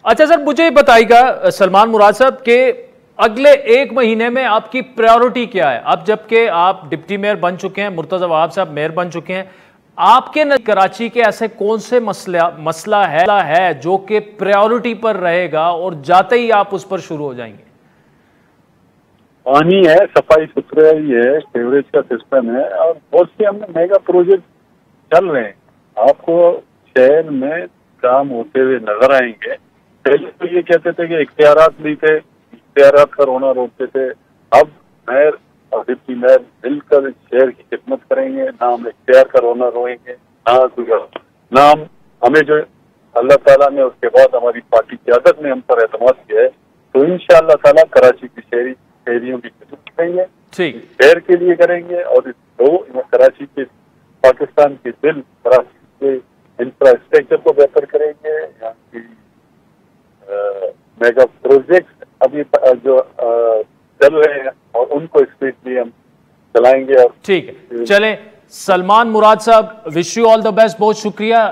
اچھا سر، مجھے بتائیے سلمان مراد صاحب کہ اگلے ایک مہینے میں آپ کی پریورٹی کیا ہے؟ اب جبکہ آپ ڈپٹی میئر بن چکے ہیں، مرتضی وہاب صاحب میئر بن چکے ہیں، آپ کے کراچی کے ایسے کون سے مسئلہ ہے جو کہ پریورٹی پر رہے گا اور جاتے ہی آپ اس پر شروع ہو جائیں گے؟ پانی ہے، صفائی ستھرائی ہے، سیوریج کا سسٹم ہے، اور بہت سے ہم نے میگا پروجیکٹ چل رہے ہیں۔ آپ کو شہر میں کام ہوتے ہوئے نظر آئیں گے۔ پہلے تو یہ کہتے تھے کہ اختیارات نہیں تھے، اختیارات کا رونا روکتے تھے۔ اب میئر اور ڈپٹی میئر مل کر شہر کی خدمت کریں گے، نہ ہم اختیار کا رونا روئیں گے، نہ ہمیں جو اللہ تعالیٰ نے اس کے بعد ہماری پارٹی قیادت نے ہم پر اعتماد کیا ہے، تو انشاءاللہ تعالیٰ کراچی کی شہریوں کی خدمت کریں گے، شہر کے لیے کریں گے، اور کراچی کے پاکستان کے دل کراچی کے انفراسٹرکچر کو بہتر کریں گے۔ یہاں کی میگا پروجیکٹ ابھی جو چل رہے ہیں اور ان کو اسپیڈلی ہم چلائیں گے۔ ٹھیک ہے، چلیں سلمان مراد صاحب، wish you all the best, بہت شکریہ۔